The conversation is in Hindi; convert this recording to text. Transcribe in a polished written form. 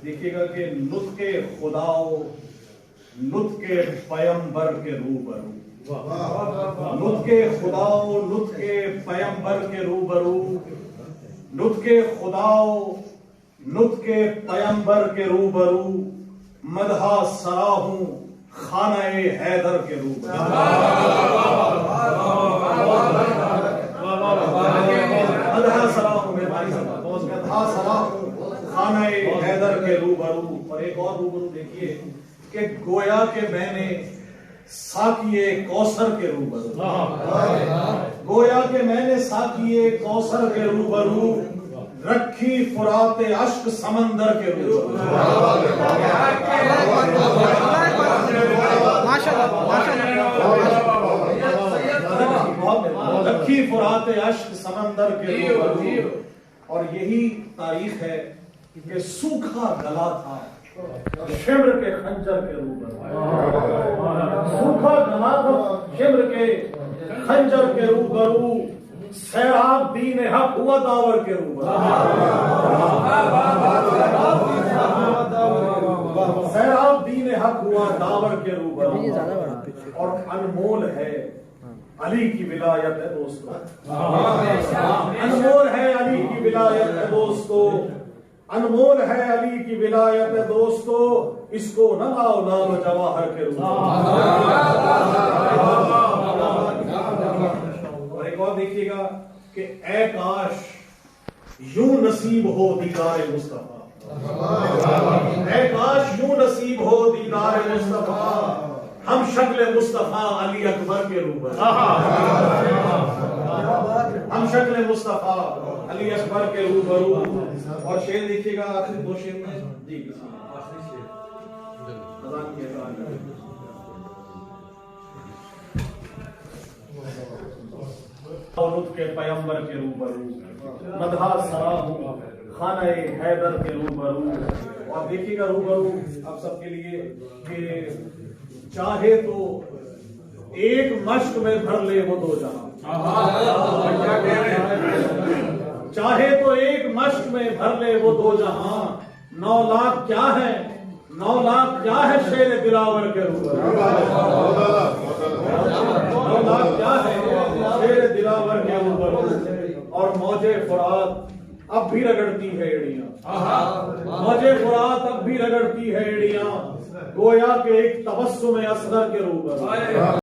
देखिएगा कि नुत्के खुदाओ नुत्के पैगंबर के रूबरू, नुत्के खुदाओ नुत्के पैगंबर के रूबरू, नुत्के खुदाओ नुत्के पैगंबर के रूबरू, मदहा सराहूं खाना-ए हैदर के रूबरू। मदहा सराहूं मेरे भाई साहब, मदहा सराहूं खाना-ए हैदर के रूबरू। और एक और रूबरू देखिए कि गोया के मैंने साकिए कौसर के रूबरू, गोया के मैंने साकिए कौसर के रूबरू, रखी फुरात अश्क समंदर के रूबरू। रखी फुरात अश्क समंदर के रूबरू। और यही तारीख है कि सूखा गला था शिम्र के खंजर के रूबरू, सूखा गला था शिम्र के खंजर के रूबरू, सैराब दीन हक हुआ दावर के रूबरू, सैराब दीन हक हुआ दावर के रूबरू। और अनमोल है अली की विलायत है दोस्तों, अनमोल है अली की विलायत है दोस्तों, अनमोल है अली की विलायत है दोस्तों, इसको न लाओ नाम जवाहर के रूप। और एक और देखिएगा कि ऐ काश यूं नसीब हो दीदार मुस्तफा, ऐ काश यूं नसीब हो दीदार मुस्तफा, हम शक्ल मुस्तफा अली अकबर के रूबरू, हम शक्ल मुस्तफा अली अकबर के रूबरू। और शेर देखिएगा आखिरी दो शेर में जी के पैगंबर के रूबरू, मदहा सराहूं खाना-ए हैदर के रूबरू। और देखिएगा रूबरू आप सबके लिए कि चाहे तो एक मश्क में भर ले वो दो जहां, चाहे तो एक मश्क में भर ले वो दो जहां, 9 लाख क्या है 9 लाख क्या है शेर दिलावर के रूबरू, 9 लाख क्या है शेर दिलावर के रूबरू। और मौजे फुरात अब भी रगड़ती है एड़ियां, मौजे फुरात अब भी रगड़ती है एड़ियां, गोया के एक तबस्सुम असगर के रूबरू।